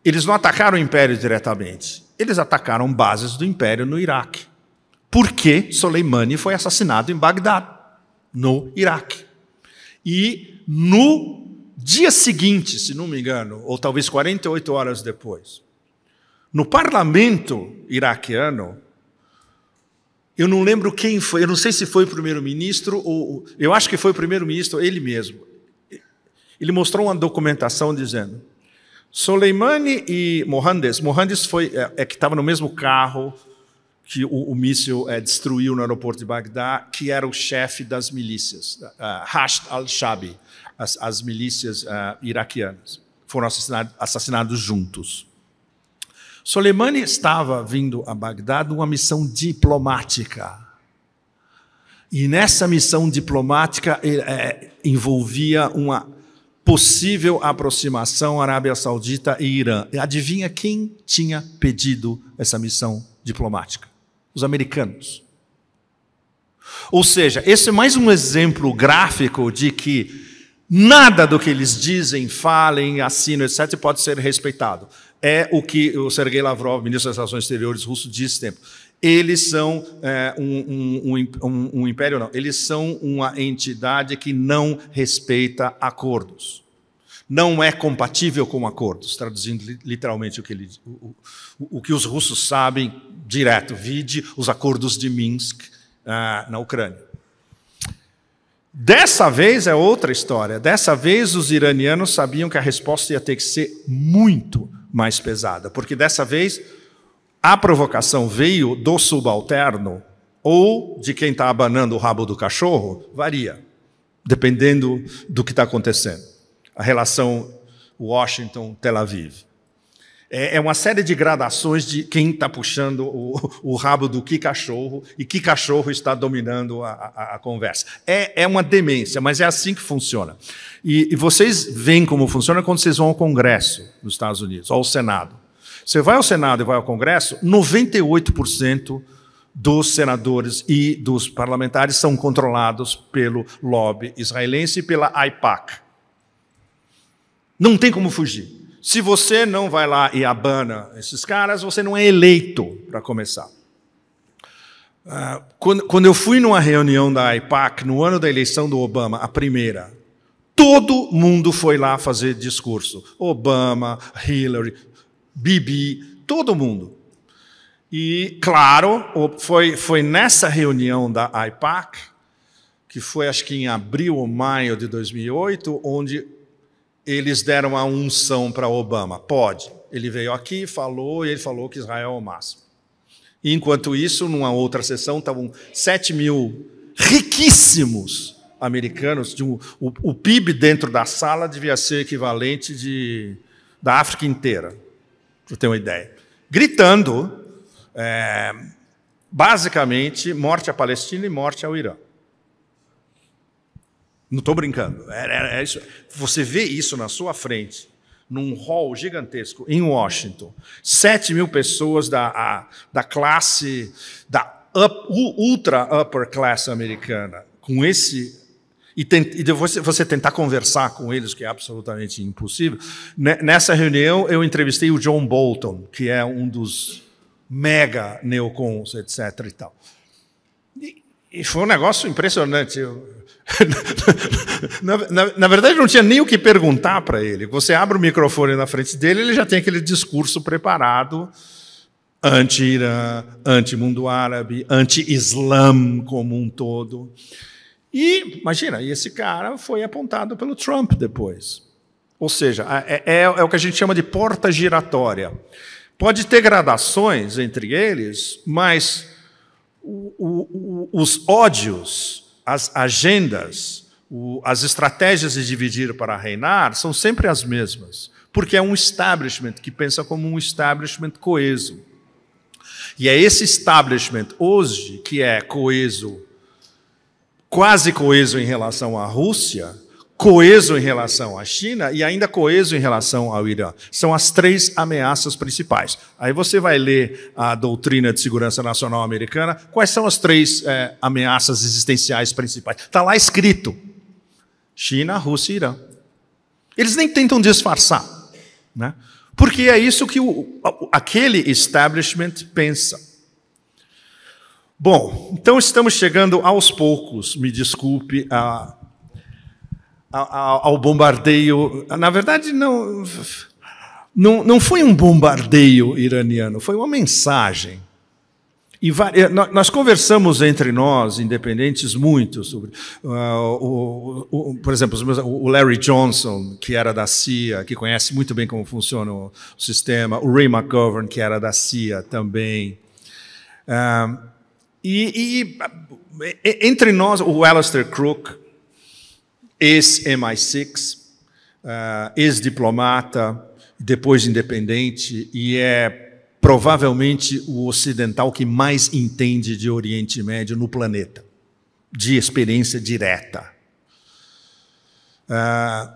Eles não atacaram o Império diretamente, eles atacaram bases do Império no Iraque. Porque Soleimani foi assassinado em Bagdá, no Iraque. E no dia seguinte, se não me engano, ou talvez 48 horas depois, no parlamento iraquiano, eu não lembro quem foi, eu não sei se foi o primeiro-ministro, ou eu acho que foi o primeiro-ministro, ele mesmo. Ele mostrou uma documentação dizendo: Soleimani e Mohandes foi que estava no mesmo carro que o míssil destruiu no aeroporto de Bagdá, que era o chefe das milícias, Hashd al-Shabi, as milícias iraquianas. Foram assassinados juntos. Soleimani estava vindo a Bagdá numa missão diplomática. E nessa missão diplomática envolvia uma possível aproximação Arábia Saudita e Irã. E adivinha quem tinha pedido essa missão diplomática? Os americanos. Ou seja, esse é mais um exemplo gráfico de que nada do que eles dizem, falem, assinam, etc., pode ser respeitado. É o que o Sergei Lavrov, ministro das Relações Exteriores russo, disse tempo. Eles são um império, não. Eles são uma entidade que não respeita acordos. Não é compatível com acordos, traduzindo literalmente o que os russos sabem direto. Vide os acordos de Minsk na Ucrânia. Dessa vez é outra história. Dessa vez os iranianos sabiam que a resposta ia ter que ser muito mais pesada, porque dessa vez a provocação veio do subalterno ou de quem está abanando o rabo do cachorro, varia, dependendo do que está acontecendo. A relação Washington-Tel Aviv. É uma série de gradações de quem está puxando o rabo do que cachorro e que cachorro está dominando a conversa. É uma demência, mas é assim que funciona. E vocês veem como funciona quando vocês vão ao Congresso dos Estados Unidos, ou ao Senado. Você vai ao Senado e vai ao Congresso, 98% dos senadores e dos parlamentares são controlados pelo lobby israelense e pela AIPAC. Não tem como fugir. se você não vai lá e abana esses caras, você não é eleito, para começar. Quando eu fui numa reunião da AIPAC, no ano da eleição do Obama, a primeira, todo mundo foi lá fazer discurso. Obama, Hillary, Bibi, todo mundo. E, claro, foi nessa reunião da AIPAC, que foi acho que em abril ou maio de 2008, onde eles deram a unção para Obama. Pode. Ele veio aqui, falou, e ele falou que Israel é o máximo. E, enquanto isso, numa outra sessão, estavam 7 mil riquíssimos americanos. O PIB dentro da sala devia ser equivalente da África inteira, para ter uma ideia. Gritando, basicamente, morte à Palestina e morte ao Irã. Não estou brincando. É isso. Você vê isso na sua frente, num hall gigantesco em Washington. 7 mil pessoas da classe, ultra upper class americana, com esse... E depois você tentar conversar com eles, que é absolutamente impossível. Nessa reunião, eu entrevistei o John Bolton, que é um dos mega neocons, etc. E tal. E foi um negócio impressionante. Na verdade, não tinha nem o que perguntar para ele. Você abre o microfone na frente dele, ele já tem aquele discurso preparado, anti-Irã, anti-mundo árabe, anti-Islã como um todo. E, imagina, esse cara foi apontado pelo Trump depois. Ou seja, é o que a gente chama de porta giratória. Pode ter gradações entre eles, mas os ódios, as agendas, as estratégias de dividir para reinar são sempre as mesmas, porque é um establishment que pensa como um establishment coeso. E é esse establishment hoje que é coeso, quase coeso em relação à Rússia, coeso em relação à China e ainda coeso em relação ao Irã. São as 3 ameaças principais. Aí você vai ler a doutrina de segurança nacional americana, quais são as 3 ameaças existenciais principais. Está lá escrito: China, Rússia e Irã. Eles nem tentam disfarçar, né? Porque é isso que aquele establishment pensa. Bom, então estamos chegando aos poucos, me desculpe, ao bombardeio. Na verdade, não foi um bombardeio iraniano, foi uma mensagem. E nós conversamos entre nós, independentes, muito sobre, por exemplo, o Larry Johnson, que era da CIA, que conhece muito bem como funciona o sistema, o Ray McGovern, que era da CIA também. Entre nós, o Alistair Crook, ex-MI6, ex-diplomata, depois independente, e é provavelmente o ocidental que mais entende de Oriente Médio no planeta, de experiência direta.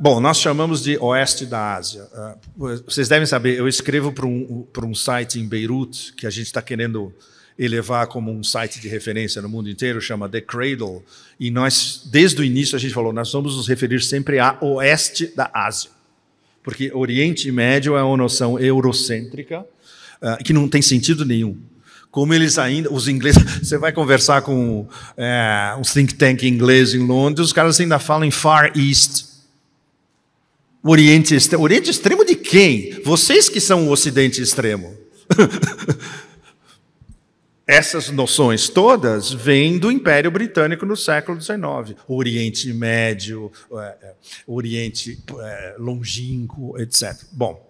Bom, nós chamamos de Oeste da Ásia. Vocês devem saber, eu escrevo para um site em Beirute, que a gente está querendo elevar como um site de referência no mundo inteiro, chama The Cradle, e nós, desde o início, a gente falou, nós vamos nos referir sempre a Oeste da Ásia, porque Oriente Médio é uma noção eurocêntrica, que não tem sentido nenhum. Como eles ainda, os ingleses, você vai conversar com um think tank inglês em Londres, os caras ainda falam em Far East. Oriente Extremo de quem? Vocês que são o Ocidente Extremo. Essas noções todas vêm do Império Britânico no século XIX. Oriente Médio, Oriente Longínquo, etc. Bom,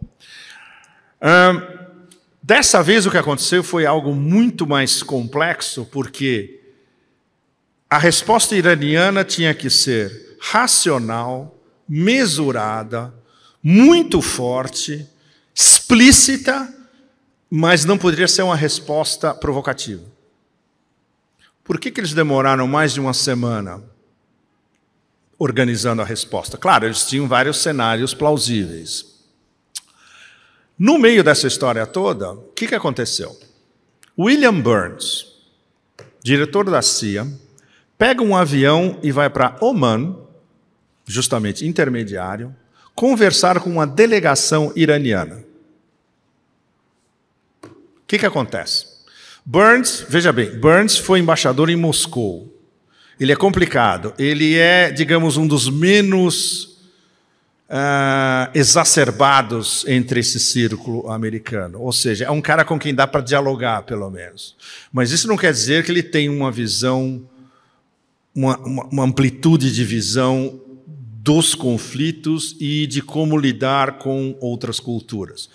dessa vez o que aconteceu foi algo muito mais complexo, porque a resposta iraniana tinha que ser racional, mesurada, muito forte, explícita, mas não poderia ser uma resposta provocativa. Por que eles demoraram mais de uma semana organizando a resposta? Claro, eles tinham vários cenários plausíveis. No meio dessa história toda, o que aconteceu? William Burns, diretor da CIA, pega um avião e vai para Oman, justamente intermediário, conversar com uma delegação iraniana. O que acontece? Burns, veja bem, Burns foi embaixador em Moscou. Ele é complicado. Ele é, digamos, um dos menos exacerbados entre esse círculo americano. Ou seja, é um cara com quem dá para dialogar, pelo menos. Mas isso não quer dizer que ele tem uma visão, uma amplitude de visão dos conflitos e de como lidar com outras culturas.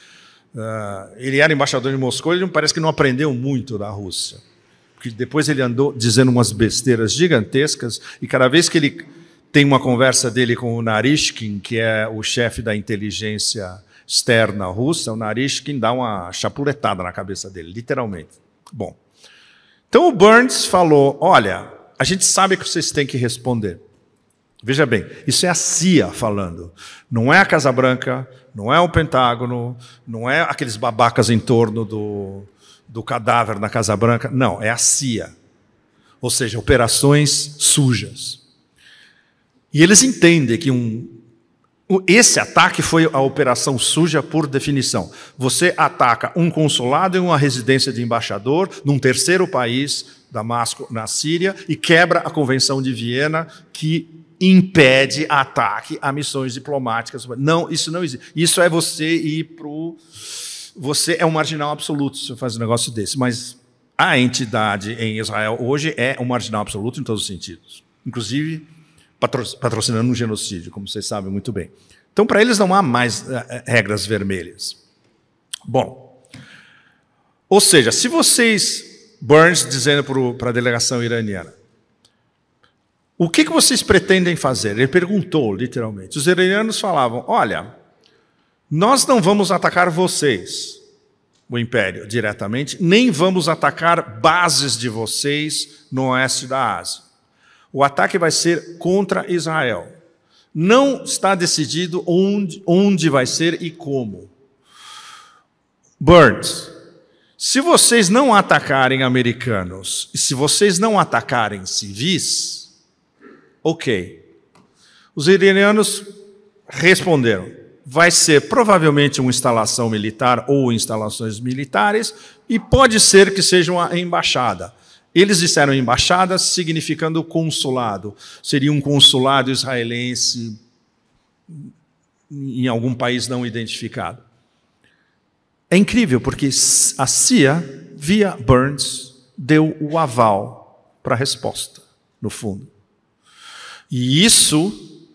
Ele era embaixador em Moscou, ele parece que não aprendeu muito da Rússia. Porque depois ele andou dizendo umas besteiras gigantescas, e cada vez que ele tem uma conversa dele com o Narishkin, que é o chefe da inteligência externa russa, o Narishkin dá uma chapuletada na cabeça dele, literalmente. Bom, então o Burns falou, olha, a gente sabe que vocês têm que responder. Veja bem, isso é a CIA falando, não é a Casa Branca, não é o Pentágono, não é aqueles babacas em torno do cadáver na Casa Branca, não, é a CIA. Ou seja, operações sujas. E eles entendem que esse ataque foi a operação suja por definição. Você ataca um consulado e uma residência de embaixador num terceiro país, Damasco, na Síria, e quebra a Convenção de Viena, que impede ataque a missões diplomáticas. Não, isso não existe. Isso é você ir para o... Você é um marginal absoluto se você faz um negócio desse. Mas a entidade em Israel hoje é um marginal absoluto em todos os sentidos. Inclusive patrocinando um genocídio, como vocês sabem muito bem. Então, para eles não há mais regras vermelhas. Bom, ou seja, se vocês, Burns dizendo para a delegação iraniana, o que vocês pretendem fazer? Ele perguntou, literalmente. Os iranianos falavam, olha, nós não vamos atacar vocês, o Império, diretamente, nem vamos atacar bases de vocês no oeste da Ásia. O ataque vai ser contra Israel. Não está decidido onde vai ser e como. Burns, se vocês não atacarem americanos e se vocês não atacarem civis, ok. Os iranianos responderam, vai ser provavelmente uma instalação militar ou instalações militares e pode ser que seja uma embaixada. Eles disseram embaixada, significando consulado. Seria um consulado israelense em algum país não identificado. É incrível, porque a CIA, via Burns, deu o aval para a resposta, no fundo. E isso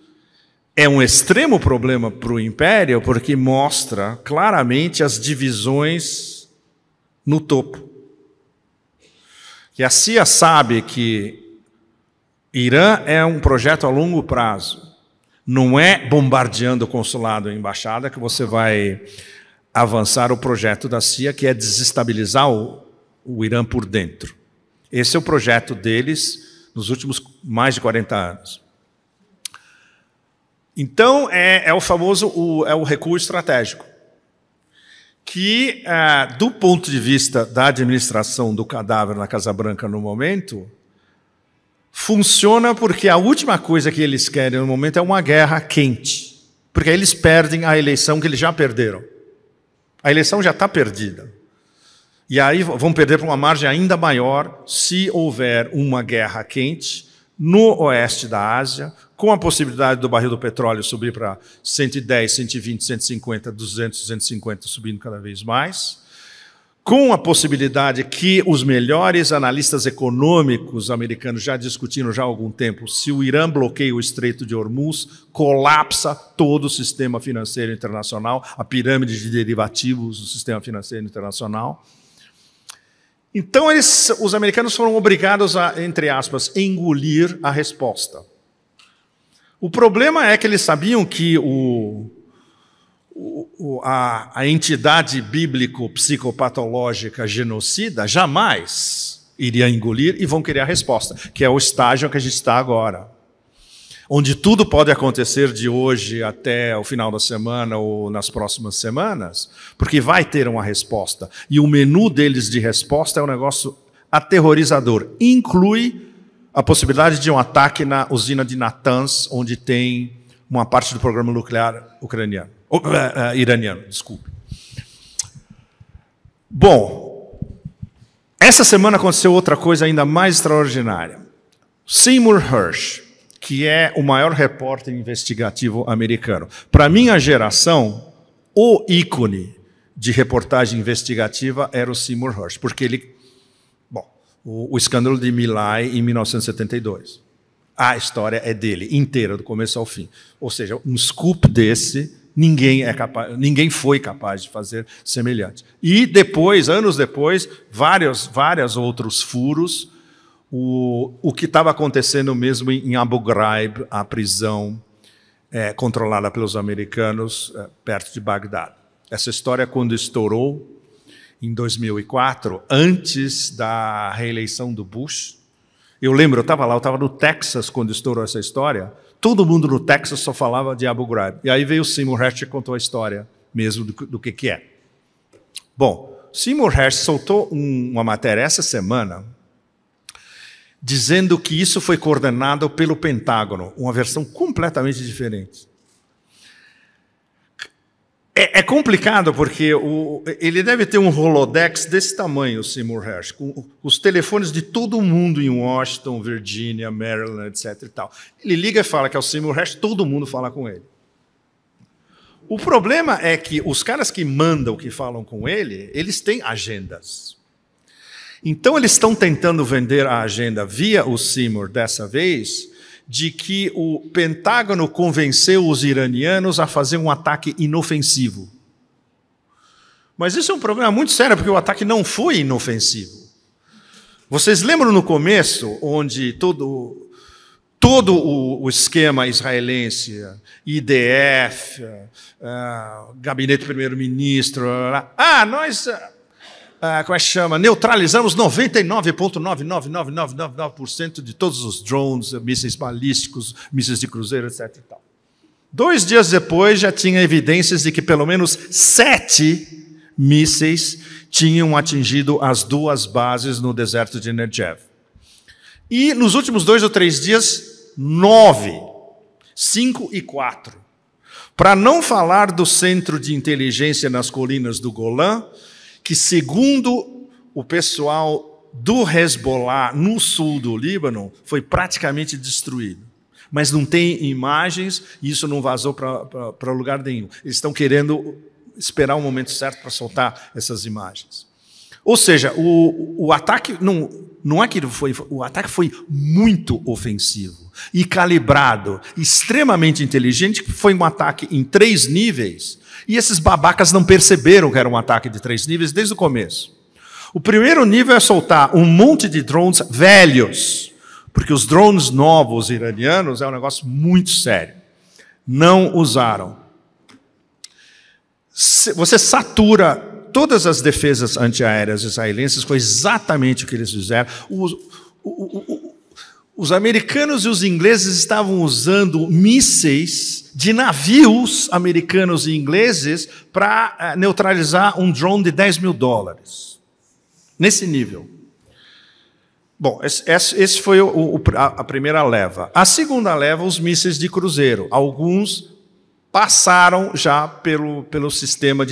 é um extremo problema para o Império, porque mostra claramente as divisões no topo. E a CIA sabe que Irã é um projeto a longo prazo. Não é bombardeando o consulado e a embaixada que você vai avançar o projeto da CIA, que é desestabilizar o Irã por dentro. Esse é o projeto deles nos últimos mais de 40 anos. Então, é o recuo estratégico, que, do ponto de vista da administração do cadáver na Casa Branca no momento, funciona porque a última coisa que eles querem no momento é uma guerra quente, porque aí eles perdem a eleição que eles já perderam. A eleição já está perdida. E aí vão perder por uma margem ainda maior se houver uma guerra quente no oeste da Ásia, com a possibilidade do barril do petróleo subir para 110, 120, 150, 200, 250, subindo cada vez mais, com a possibilidade que os melhores analistas econômicos americanos já discutiram já há algum tempo, se o Irã bloqueia o Estreito de Hormuz, colapsa todo o sistema financeiro internacional, a pirâmide de derivativos do sistema financeiro internacional. Então, os americanos foram obrigados a, entre aspas, engolir a resposta. O problema é que eles sabiam que a entidade bíblico-psicopatológica genocida jamais iria engolir e vão querer a resposta, que é o estágio que a gente está agora, onde tudo pode acontecer de hoje até o final da semana ou nas próximas semanas, porque vai ter uma resposta. E o menu deles de resposta é um negócio aterrorizador. Inclui a possibilidade de um ataque na usina de Natanz, onde tem uma parte do programa nuclear iraniano, desculpe. Bom, essa semana aconteceu outra coisa ainda mais extraordinária. Seymour Hersh, que é o maior repórter investigativo americano. Para minha geração, o ícone de reportagem investigativa era o Seymour Hersh, porque ele... Bom, o escândalo de My Lai em 1972. A história é dele, inteira, do começo ao fim. Ou seja, um scoop desse, ninguém foi capaz de fazer semelhante. E depois, anos depois, vários outros furos, o que estava acontecendo mesmo em Abu Ghraib, a prisão controlada pelos americanos perto de Bagdá. Essa história, quando estourou, em 2004, antes da reeleição do Bush, eu lembro, eu estava no Texas quando estourou essa história, todo mundo no Texas só falava de Abu Ghraib. E aí veio o Seymour Hersh e contou a história mesmo do que é. Bom, Seymour Hersh soltou uma matéria essa semana dizendo que isso foi coordenado pelo Pentágono, uma versão completamente diferente. É complicado porque ele deve ter um Rolodex desse tamanho, o Seymour Hersh, com os telefones de todo mundo em Washington, Virgínia, Maryland, etc. E tal. Ele liga e fala que é o Seymour Hersh, todo mundo fala com ele. O problema é que os caras que mandam, que falam com ele, eles têm agendas. Então eles estão tentando vender a agenda via o Seymour dessa vez, de que o Pentágono convenceu os iranianos a fazer um ataque inofensivo. Mas isso é um problema muito sério, porque o ataque não foi inofensivo. Vocês lembram no começo, onde todo o esquema israelense, IDF, Gabinete do Primeiro-Ministro, nós... como é que chama? Neutralizamos 99,99999% de todos os drones, mísseis balísticos, mísseis de cruzeiro, etc. E tal. 2 dias depois, já tinha evidências de que pelo menos 7 mísseis tinham atingido as 2 bases no deserto de Negev. E nos últimos 2 ou 3 dias, 9, 5 e 4. Para não falar do centro de inteligência nas colinas do Golã, que, segundo o pessoal do Hezbollah no sul do Líbano, foi praticamente destruído. Mas não tem imagens e isso não vazou para lugar nenhum. Eles estão querendo esperar o momento certo para soltar essas imagens. Ou seja, o ataque não é que o ataque foi muito ofensivo e calibrado, extremamente inteligente, que foi um ataque em 3 níveis. E esses babacas não perceberam que era um ataque de 3 níveis desde o começo. O primeiro nível é soltar um monte de drones velhos, porque os drones novos iranianos é um negócio muito sério. Não usaram. Você satura todas as defesas antiaéreas israelenses, foi exatamente o que eles fizeram. Os americanos e os ingleses estavam usando mísseis de navios americanos e ingleses para neutralizar um drone de $10 mil. Nesse nível. Bom, esse foi a primeira leva. A segunda leva, os mísseis de cruzeiro. Alguns passaram já pelo sistema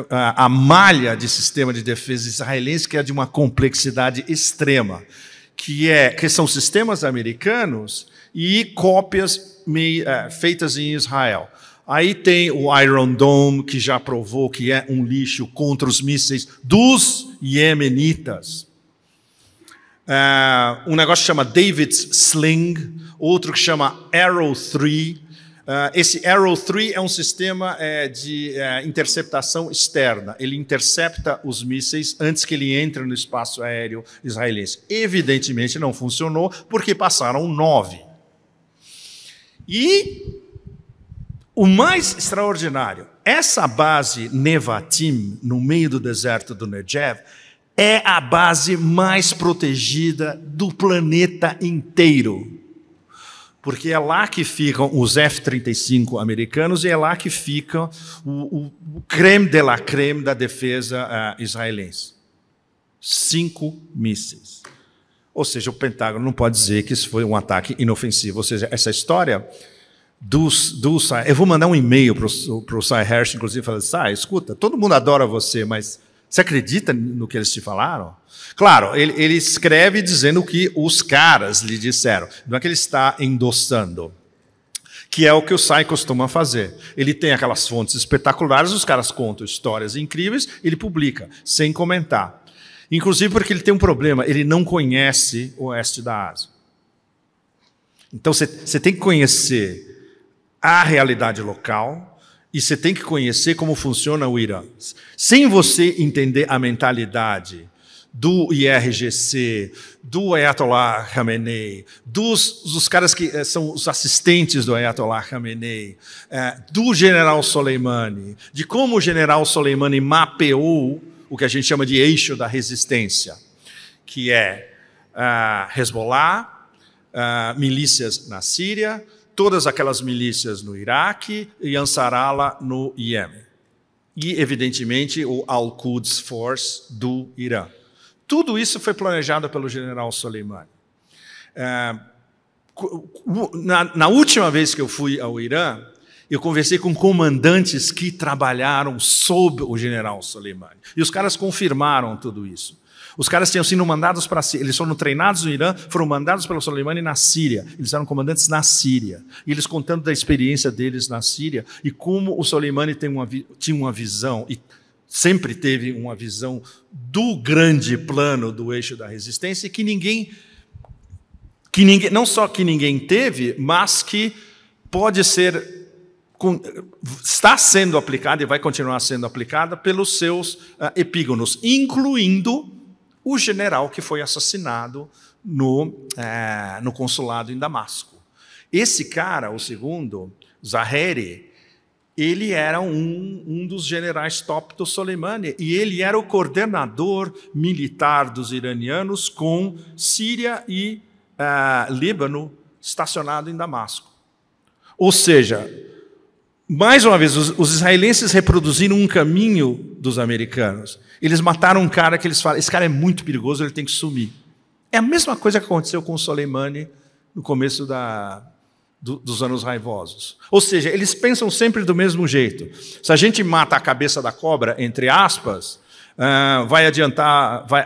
a malha de sistema de defesa israelense, que é de uma complexidade extrema, que são sistemas americanos e cópias feitas em Israel. Aí tem o Iron Dome, que já provou que é um lixo contra os mísseis dos iemenitas. Um negócio que chama David's Sling, outro que chama Arrow 3. Esse Arrow 3 é um sistema de interceptação externa. Ele intercepta os mísseis antes que ele entre no espaço aéreo israelense. Evidentemente não funcionou, porque passaram 9. E o mais extraordinário, essa base Nevatim, no meio do deserto do Negev, é a base mais protegida do planeta inteiro. Porque é lá que ficam os F-35 americanos e é lá que fica o creme de la creme da defesa israelense. 5 mísseis. Ou seja, o Pentágono não pode dizer que isso foi um ataque inofensivo. Ou seja, essa história Eu vou mandar um e-mail para o Sy Hersh, inclusive, falando: Sy, escuta, todo mundo adora você, mas você acredita no que eles te falaram? Claro, ele escreve dizendo o que os caras lhe disseram, não é que ele está endossando, que é o que o Sy costuma fazer. Ele tem aquelas fontes espetaculares, os caras contam histórias incríveis, ele publica, sem comentar. Inclusive porque ele tem um problema, ele não conhece o oeste da Ásia. Então você tem que conhecer a realidade local e você tem que conhecer como funciona o Irã. Sem você entender a mentalidade do IRGC, do Ayatollah Khamenei, dos caras que são os assistentes do Ayatollah Khamenei, do general Soleimani, de como o general Soleimani mapeou o que a gente chama de eixo da resistência, que é Hezbollah, milícias na Síria, todas aquelas milícias no Iraque e Ansarallah no Iêmen. E, evidentemente, o Al-Quds Force do Irã. Tudo isso foi planejado pelo general Soleimani. Na última vez que eu fui ao Irã, eu conversei com comandantes que trabalharam sob o general Soleimani. E os caras confirmaram tudo isso. Os caras tinham sido mandados para a Síria. Eles foram treinados no Irã, foram mandados pelo Soleimani na Síria. Eles eram comandantes na Síria. E eles contando da experiência deles na Síria e como o Soleimani tinha uma visão, e sempre teve uma visão do grande plano do eixo da resistência, e que ninguém, não só que ninguém teve, mas que pode ser, está sendo aplicada e vai continuar sendo aplicada pelos seus epígonos, incluindo o general que foi assassinado no consulado em Damasco. Esse cara, o segundo, Zaheri, ele era um dos generais top do Soleimani, e ele era o coordenador militar dos iranianos com Síria e Líbano estacionado em Damasco. Ou seja, mais uma vez, os israelenses reproduziram um caminho dos americanos. Eles mataram um cara que eles falam: esse cara é muito perigoso, ele tem que sumir. É a mesma coisa que aconteceu com o Soleimani no começo dos anos raivosos. Ou seja, eles pensam sempre do mesmo jeito. Se a gente mata a cabeça da cobra, entre aspas, vai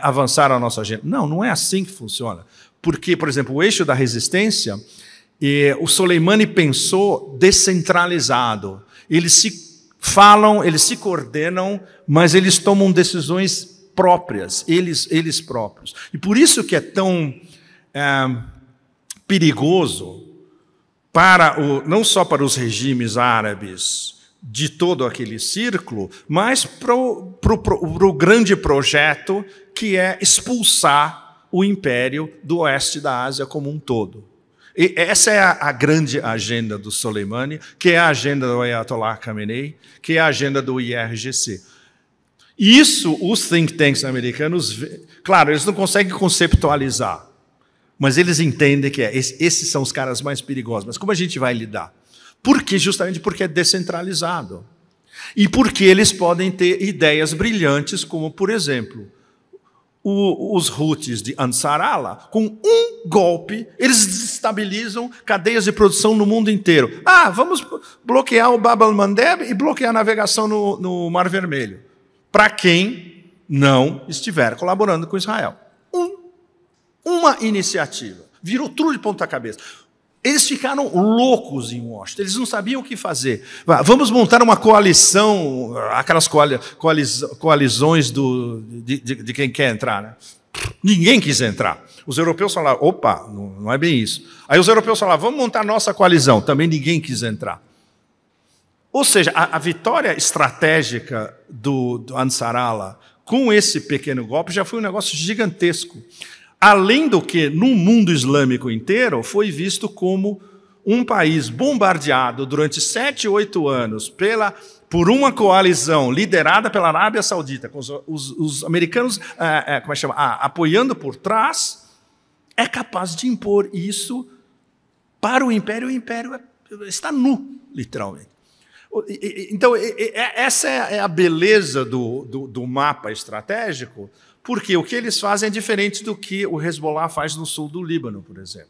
avançar a nossa agenda. Não, não é assim que funciona. Porque, por exemplo, o eixo da resistência, o Soleimani pensou descentralizado. Eles se falam, eles se coordenam, mas eles tomam decisões próprias, eles próprios. E por isso que é tão perigoso não só para os regimes árabes de todo aquele círculo, mas para o grande projeto que é expulsar o império do oeste da Ásia como um todo. E essa é a grande agenda do Soleimani, que é a agenda do Ayatollah Khamenei, que é a agenda do IRGC. Isso os think tanks americanos, claro, eles não conseguem conceptualizar, mas eles entendem que esses são os caras mais perigosos. Mas como a gente vai lidar? Justamente porque é descentralizado. E porque eles podem ter ideias brilhantes, como, por exemplo, os Houthis de Ansarallah, com um golpe, eles desestabilizam cadeias de produção no mundo inteiro. Vamos bloquear o Bab al-Mandeb e bloquear a navegação no Mar Vermelho, para quem não estiver colaborando com Israel. Uma iniciativa. Virou tudo de ponta cabeça. Eles ficaram loucos em Washington, eles não sabiam o que fazer. Vamos montar uma coalição, aquelas coalizões de quem quer entrar. Né? Ninguém quis entrar. Os europeus falaram: opa, não é bem isso. Aí os europeus falaram: vamos montar nossa coalizão. Também ninguém quis entrar. Ou seja, a vitória estratégica do Ansarallah com esse pequeno golpe já foi um negócio gigantesco. Além do que, no mundo islâmico inteiro, foi visto como um país bombardeado durante 7, 8 anos por uma coalizão liderada pela Arábia Saudita, com os americanos apoiando por trás, é capaz de impor isso para o Império. O Império está nu, literalmente. Então, essa é a beleza do mapa estratégico, porque o que eles fazem é diferente do que o Hezbollah faz no sul do Líbano, por exemplo.